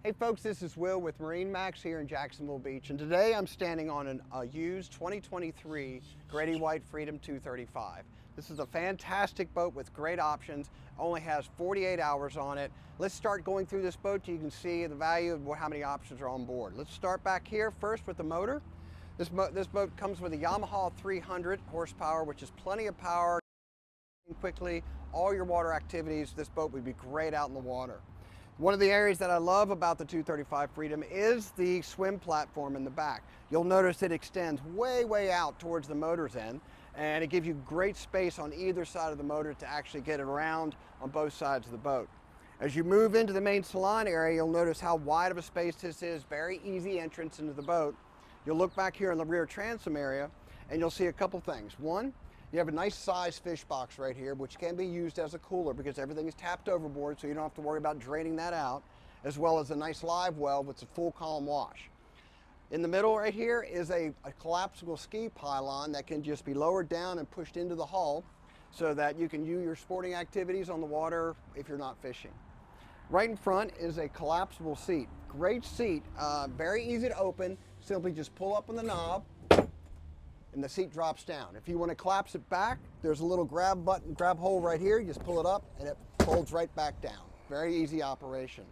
Hey folks, this is Will with MarineMax here in Jacksonville Beach, and today I'm standing on a used 2023 Grady White Freedom 235. This is a fantastic boat with great options, only has 48 hours on it. Let's start going through this boat so you can see the value of how many options are on board. Let's start back here first with the motor. This boat comes with a Yamaha 300 horsepower, which is plenty of power. Quickly, all your water activities, this boat would be great out in the water. One of the areas that I love about the 235 Freedom is the swim platform in the back. You'll notice it extends way out towards the motor's end, and it gives you great space on either side of the motor to actually get it around on both sides of the boat. As you move into the main salon area, you'll notice how wide of a space this is, very easy entrance into the boat. You'll look back here in the rear transom area and you'll see a couple things. One, you have a nice size fish box right here, which can be used as a cooler because everything is tapped overboard, so you don't have to worry about draining that out, as well as a nice live well with a full column wash. In the middle right here is a collapsible ski pylon that can just be lowered down and pushed into the hull so that you can do your sporting activities on the water if you're not fishing. Right in front is a collapsible seat. Great seat, very easy to open. Simply just pull up on the knob and the seat drops down. If you want to collapse it back, there's a little grab hole right here. You just pull it up and it folds right back down. Very easy operation.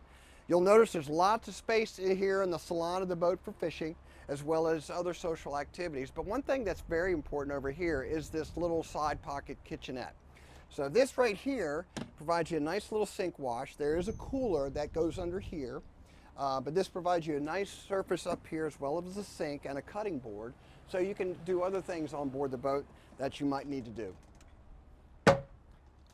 You'll notice there's lots of space in here in the salon of the boat for fishing, as well as other social activities. But one thing that's very important over here is this little side pocket kitchenette. So this right here provides you a nice little sink wash. There is a cooler that goes under here, but this provides you a nice surface up here as well as a sink and a cutting board, so you can do other things on board the boat that you might need to do.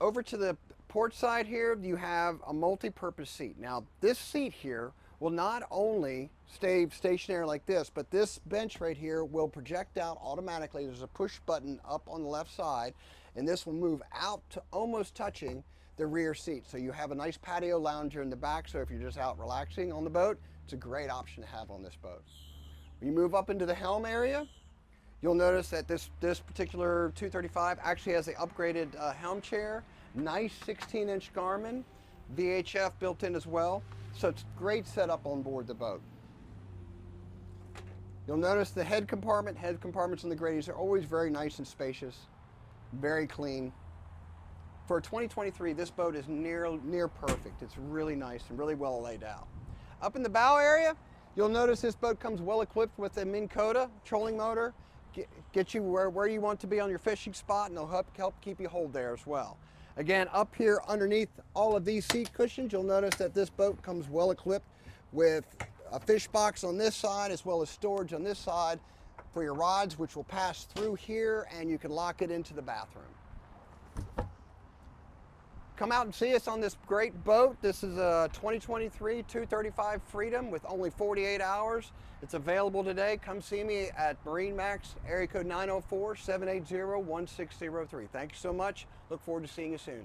Over to the port side here, you have a multi-purpose seat. Now this seat here will not only stay stationary like this, but this bench right here will project out automatically. There's a push button up on the left side, and this will move out to almost touching the rear seat. So you have a nice patio lounger in the back, so if you're just out relaxing on the boat, it's a great option to have on this boat. When you move up into the helm area, you'll notice that this particular 235 actually has the upgraded helm chair, nice 16-inch Garmin, VHF built in as well, so it's a great setup on board the boat. You'll notice the head compartments on the Gradys are always very nice and spacious, very clean. For 2023, this boat is near perfect. It's really nice and really well laid out. Up in the bow area, you'll notice this boat comes well equipped with a Minn Kota trolling motor. Get you where you want to be on your fishing spot, and it'll help keep you holed there as well. Again, up here underneath all of these seat cushions, you'll notice that this boat comes well equipped with a fish box on this side as well as storage on this side for your rods, which will pass through here, and you can lock it into the bathroom. Come out and see us on this great boat. This is a 2023 235 Freedom with only 48 hours. It's available today. Come see me at MarineMax, area code 904-780-1603. Thank you so much. Look forward to seeing you soon.